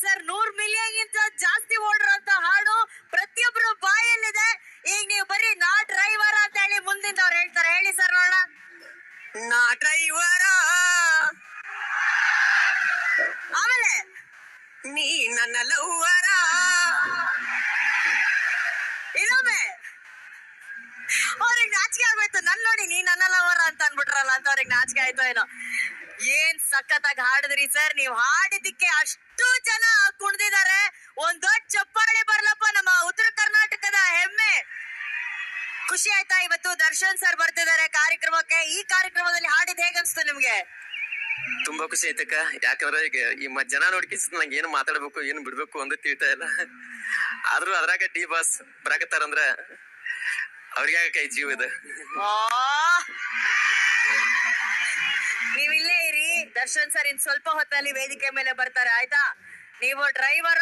Sir 100 million ಗಿಂತ ಜಾಸ್ತಿ ಓಡಿರೋಂತ ಹಾಡು ಪ್ರತಿಯೊಬ್ಬರು ಬಾಯಲ್ಲಿದೆ. ಈಗ ನೀವು ಬರೀ ನಾ ಡ್ರೈವರ್ ಅಂತ ಹೇಳಿ ಮುಂದಿಂದ ಅವ್ರು ಹೇಳ್ತಾರೆ. ಹೇಳಿ ಸರ್ ನೋಡೋಣ. ನಾ ಡ್ರೈವರ, ಆಮೇಲೆ ನೀ ನನ್ನ ಲವ್ವರ, ಇನ್ನೊಮ್ಮೆ ಅವ್ರಿಗೆ ನಾಚಿಕೆ ಆಗೋಯ್ತು. ನನ್ ನೋಡಿ ನೀ ನನ್ನ ಲವರ ಅಂತ ಅನ್ಬಿಟ್ರಲ್ಲ ಅಂತ ಅವ್ರಿಗೆ ನಾಚಿಕೆ ಆಯ್ತು ಏನೋ. ಏನ್ ಸಖತ್ತಾಗಿ ಹಾಡಿದ್ರಿ ಸರ್. ನೀವ್ ಹಾಡಿದಕ್ಕೆ ಅಷ್ಟು ಜನ ಕುಣಿದಿದ್ದಾರೆ. ಒಂದ್ ದೊಡ್ಡ ಚಪ್ಪಾಳಿ ಬರ್ಲಪ್ಪ ನಮ್ಮ ಉತ್ತರ ಕರ್ನಾಟಕದ ಹೆಮ್ಮೆ. ಖುಷಿ ಆಯ್ತಾ? ಇವತ್ತು ದರ್ಶನ್ ಸರ್ ಬರ್ತಿದ್ದಾರೆ ಕಾರ್ಯಕ್ರಮಕ್ಕೆ. ಈ ಕಾರ್ಯಕ್ರಮದಲ್ಲಿ ಹಾಡಿದ್ ಹೇಗನ್ಸ್ತು ನಿಮ್ಗೆ? ತುಂಬಾ ಖುಷಿ ಆಯ್ತಕ್ಕ. ಯಾಕಂದ್ರೆ ಈಗ ಈ ಜನ ನೋಡ್ಕಿಸ್ ನಂಗೆ ಏನು ಮಾತಾಡ್ಬೇಕು ಏನು ಬಿಡ್ಬೇಕು ಅಂತ ತಿಳ್ತಾ ಇಲ್ಲ. ಆದ್ರೂ ಅದ್ರಾಗ ಡಿ ಬಾಸ್ ಬರಾಕತ್ತಾರಂದ್ರ ಅವ್ರಿಗೆ ಕೈ ಜೀವ ಇದೆ. ನೀವಿಲ್ಲೇ ಇರಿ. ದರ್ಶನ್ ಸರ್ ಇನ್ ಸ್ವಲ್ಪ ಹೊತ್ತಲ್ಲಿ ವೇದಿಕೆ ಮೇಲೆ ಬರ್ತಾರೆ ಆಯ್ತಾ? ನೀವು ಡ್ರೈವರ